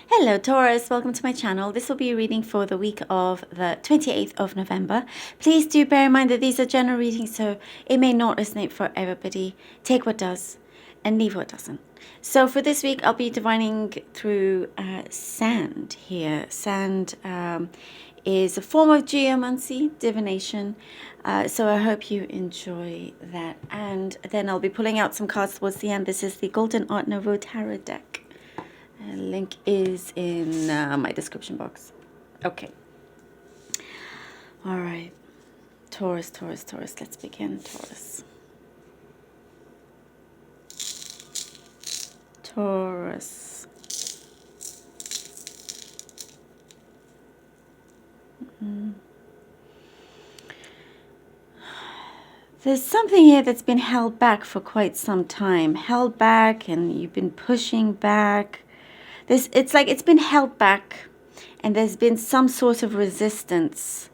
Hello Taurus, welcome to my channel. This will be a reading for the week of the 28th of November. Please do bear in mind that these are general readings, so it may not resonate for everybody. Take what does and leave what doesn't. So for this week, I'll be divining through sand here. Sand is a form of geomancy, divination. So I hope you enjoy that. And then I'll be pulling out some cards towards the end. This is the Golden Art Nouveau Tarot deck. Link is in my description box. Okay. All right. Taurus, Taurus, Taurus. Let's begin, Taurus. Taurus. There's something here that's been held back for quite some time. Held back, and you've been pushing back. It's like it's been held back, and there's been some sort of resistance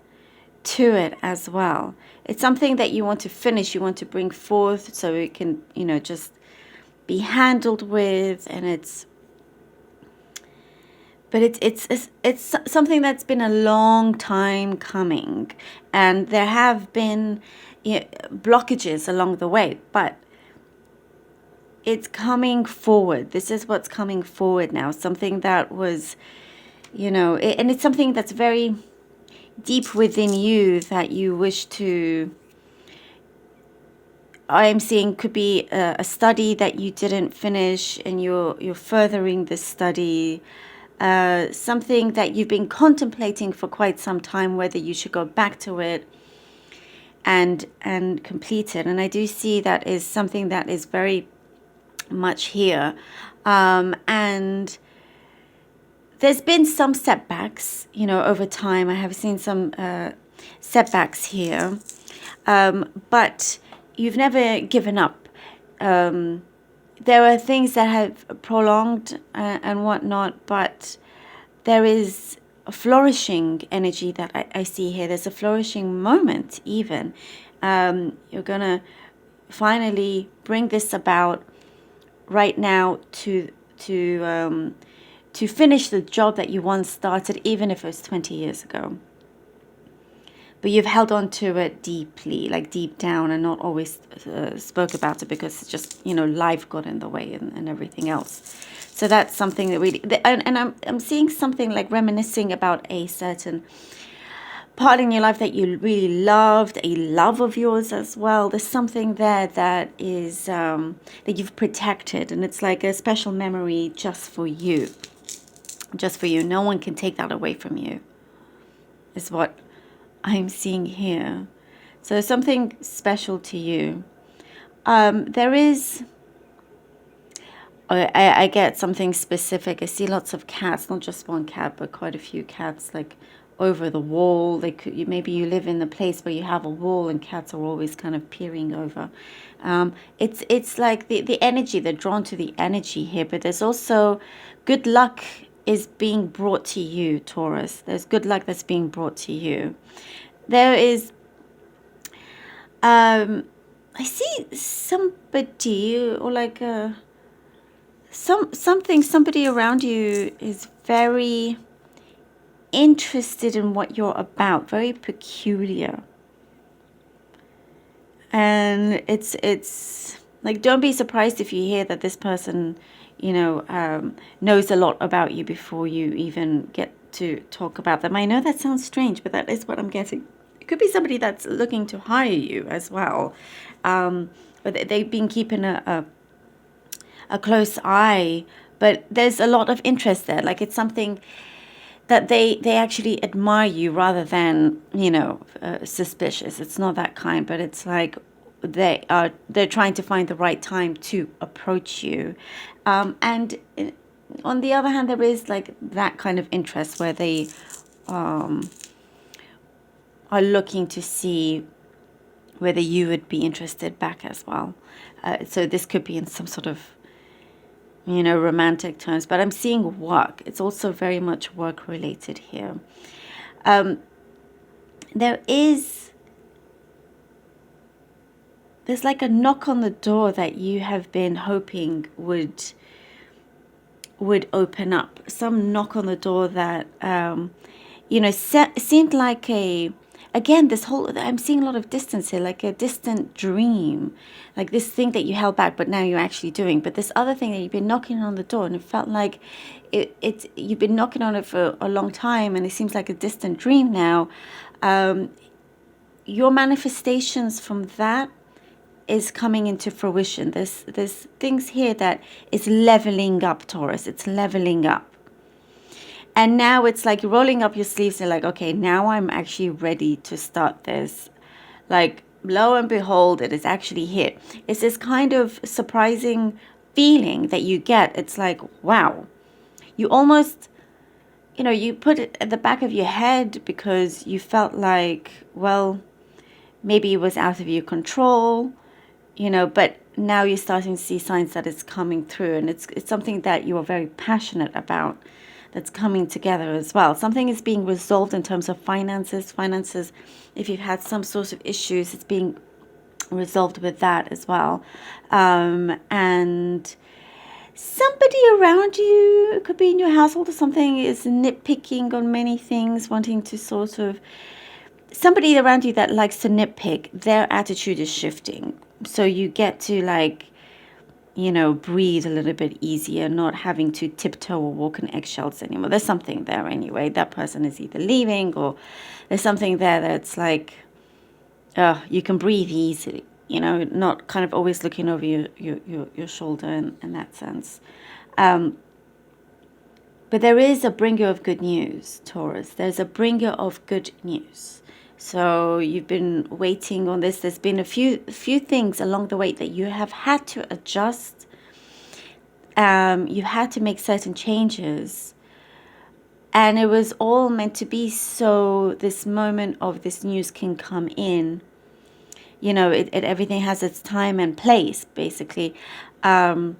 to it as well. It's something that you want to finish, you want to bring forth so it can, just be handled with, and it's something that's been a long time coming, and there have been blockages along the way, but it's coming forward. This is what's coming forward now. Something that was, and it's something that's very deep within you that you wish to, I'm seeing could be a study that you didn't finish and you're furthering this study. Something that you've been contemplating for quite some time, whether you should go back to it and complete it. And I do see that is something that is very much here, and there's been some setbacks over time. I have seen some setbacks here, but you've never given up. There are things that have prolonged and whatnot, but there is a flourishing energy that I see here. There's a flourishing moment even. You're gonna finally bring this about right now to finish the job that you once started, even if it was 20 years ago. But you've held on to it deeply, like deep down, and not always spoke about it because it's just, life got in the way and everything else. So that's something that really, and I'm seeing something like reminiscing about a certain part in your life that you really loved, a love of yours as well. There's something there that is that you've protected, and it's like a special memory just for you. Just for you. No one can take that away from you, is what I'm seeing here. So something special to you. There is, I get something specific. I see lots of cats, not just one cat, but quite a few cats, like over the wall. Maybe you live in a place where you have a wall and cats are always kind of peering over. It's like the energy, they're drawn to the energy here, but there's also good luck is being brought to you, Taurus. There's good luck that's being brought to you. There is, I see somebody, or like somebody around you is very interested in what you're about, very peculiar. And it's like, don't be surprised if you hear that this person, knows a lot about you before you even get to talk about them. I know that sounds strange, but that is what I'm getting. It could be somebody that's looking to hire you as well. But they've been keeping a close eye, but there's a lot of interest there. Like, it's something that they actually admire you rather than, suspicious. It's not that kind, but it's like they're trying to find the right time to approach you. And on the other hand, there is like that kind of interest where they are looking to see whether you would be interested back as well. So this could be in some sort of, romantic terms, but I'm seeing work. It's also very much work related here. There's like a knock on the door that you have been hoping would would open up, some knock on the door that, seemed like again, I'm seeing a lot of distance here, like a distant dream, like this thing that you held back, but now you're actually doing. But this other thing that you've been knocking on the door, and it felt like you've been knocking on it for a long time, and it seems like a distant dream now. Your manifestations from that is coming into fruition. There's things here that is leveling up, Taurus. It's leveling up. And now it's like you're rolling up your sleeves and like, okay, now I'm actually ready to start this. Like, lo and behold, it is actually here. It's this kind of surprising feeling that you get. It's like, wow. You almost, you put it at the back of your head because you felt like, well, maybe it was out of your control, but now you're starting to see signs that it's coming through, and it's something that you are very passionate about that's coming together as well. Something is being resolved in terms of finances. If you've had some sort of issues, it's being resolved with that as well. And somebody around you, it could be in your household or something, is nitpicking on many things, wanting to sort of, somebody around you that likes to nitpick, their attitude is shifting. So you get to breathe a little bit easier, not having to tiptoe or walk on eggshells anymore. There's something there anyway. That person is either leaving, or there's something there that's like, you can breathe easily, not kind of always looking over your shoulder in that sense. But there is a bringer of good news, Taurus. There's a bringer of good news. So you've been waiting on this. There's been a few things along the way that you have had to adjust. You've had to make certain changes. And it was all meant to be so this moment of this news can come in. Everything has its time and place, basically. And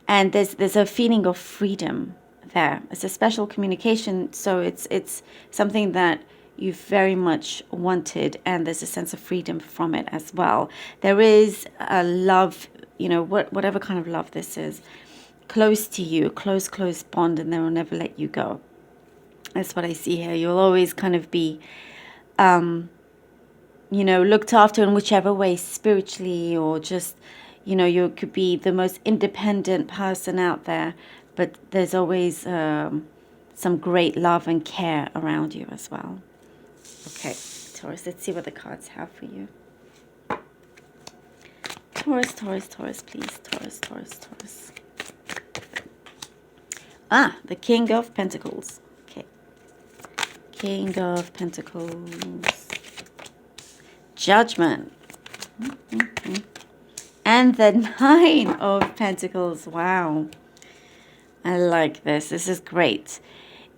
there's a feeling of freedom there. It's a special communication. So it's something that you very much wanted, and there's a sense of freedom from it as well. There is a love, whatever kind of love this is, close to you, close bond, and they will never let you go. That's what I see here. You'll always kind of be, looked after in whichever way, spiritually, or just, you could be the most independent person out there, but there's always some great love and care around you as well. Okay, Taurus, let's see what the cards have for you. Taurus, please. Taurus. The King of Pentacles. Okay. King of Pentacles. Judgment. And the Nine of Pentacles. Wow. I like this. This is great.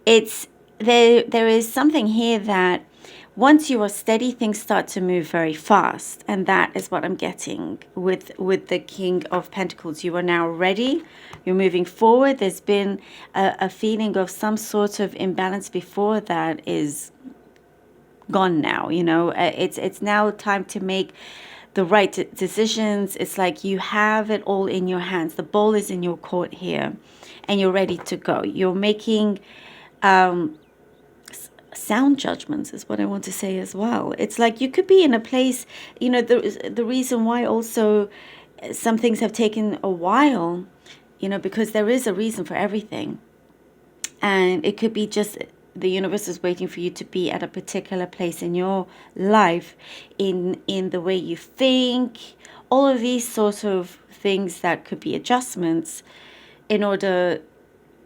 There is something here that once you are steady, things start to move very fast. And that is what I'm getting with the King of Pentacles. You are now ready. You're moving forward. There's been a feeling of some sort of imbalance before that is gone now. It's now time to make the right decisions. It's like you have it all in your hands. The ball is in your court here, and you're ready to go. You're making sound judgments is what I want to say as well. It's like you could be in a place, the reason why also some things have taken a while, because there is a reason for everything. And it could be just the universe is waiting for you to be at a particular place in your life, in the way you think, all of these sort of things that could be adjustments in order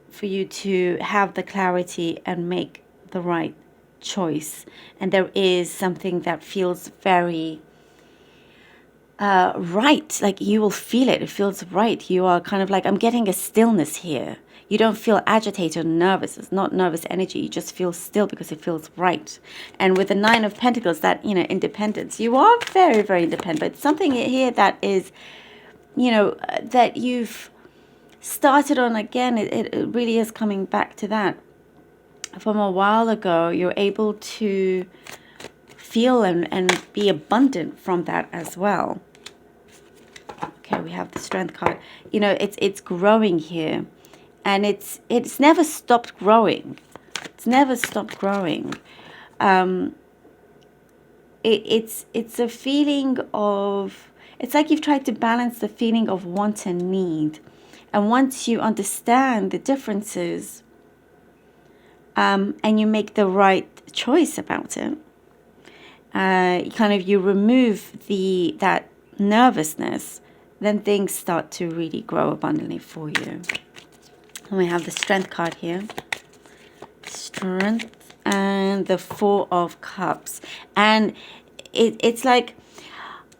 for you to have the clarity and make the right choice. And there is something that feels very right, like you will feel it. It feels right. You are kind of like, I'm getting a stillness here. You don't feel agitated or nervous. It's not nervous energy. You just feel still because it feels right. And with the Nine of Pentacles, that, independence, you are very, very independent. But something here that is, that you've started on again, it really is coming back to that. From a while ago, you're able to feel and be abundant from that as well. Okay, we have the Strength card. It's growing here. and it's never stopped growing. It's never stopped growing. It's a feeling of, it's like you've tried to balance the feeling of want and need. And once you understand the differences, and you make the right choice about it, you remove that nervousness, then things start to really grow abundantly for you. And we have the Strength card here. Strength and the Four of Cups. And it's like,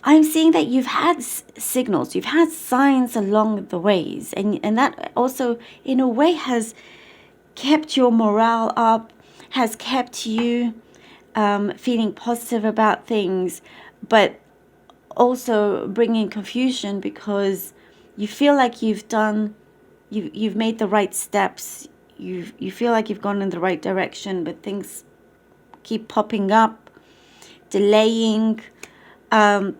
I'm seeing that you've had signals, you've had signs along the ways. And that also, in a way, has kept your morale up, has kept you feeling positive about things, but also bringing confusion because you feel like you've made the right steps. You feel like you've gone in the right direction, but things keep popping up, delaying action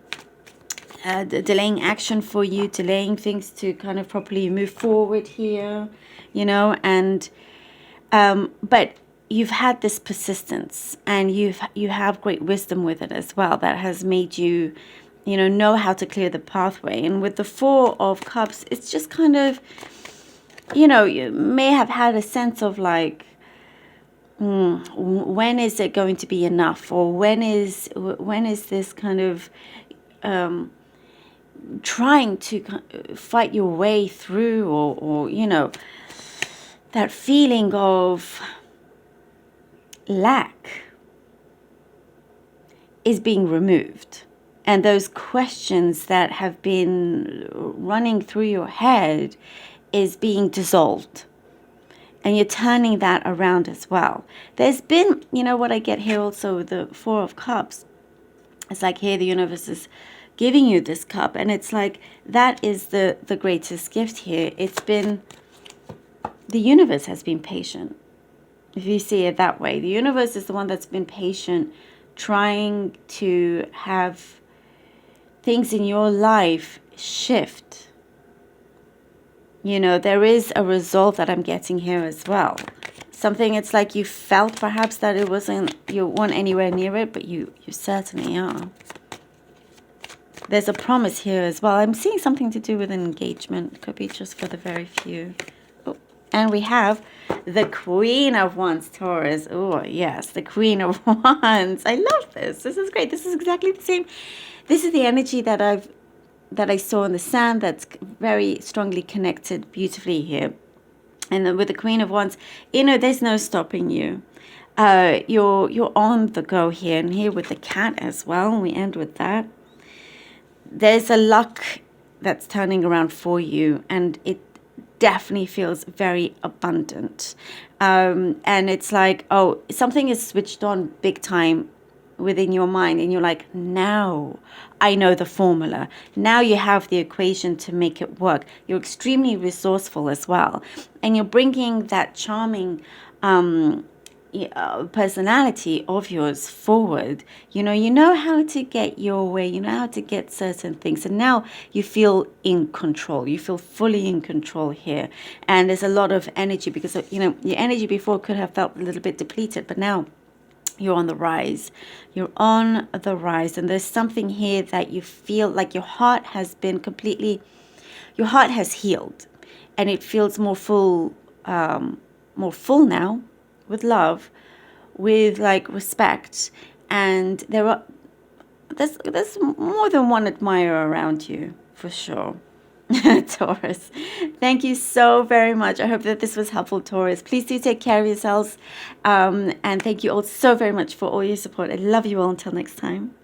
for you, delaying things to kind of properly move forward here, and but you've had this persistence, and you have great wisdom with it as well that has made you know how to clear the pathway. And with the Four of Cups, it's just kind of, you may have had a sense of like, when is it going to be enough, or when is this kind of trying to fight your way through, or that feeling of lack is being removed. And those questions that have been running through your head is being dissolved. And you're turning that around as well. There's been, what I get here also, the Four of Cups. It's like here the universe is giving you this cup. And it's like, that is the greatest gift here. It's been, the universe has been patient. If you see it that way, the universe is the one that's been patient, trying to have things in your life shift. There is a result that I'm getting here as well. Something, it's like you felt perhaps that it wasn't, you weren't anywhere near it, but you certainly are. There's a promise here as well. I'm seeing something to do with an engagement. Could be just for the very few. Oh, and we have the Queen of Wands, Taurus. Oh, yes, the Queen of Wands. I love this. This is great. This is exactly the same. This is the energy that I saw in the sand, that's very strongly connected beautifully here. And then with the Queen of Wands, there's no stopping you. You're on the go here. And here with the cat as well, we end with that. There's a luck that's turning around for you, and it definitely feels very abundant. And it's like, something is switched on big time within your mind, and you're like, now I know the formula. Now you have the equation to make it work. You're extremely resourceful as well, and you're bringing that charming personality of yours forward. You know how to get your way, you know how to get certain things, and now you feel in control. You feel fully in control here, and there's a lot of energy because your energy before could have felt a little bit depleted, but now you're on the rise. You're on the rise. And there's something here that you feel like your heart has healed. And it feels more full now, with love, with like respect. And there's more than one admirer around you, for sure. Taurus, thank you so very much. I hope that this was helpful, Taurus. Please do take care of yourselves. And thank you all so very much for all your support. I love you all. Until next time.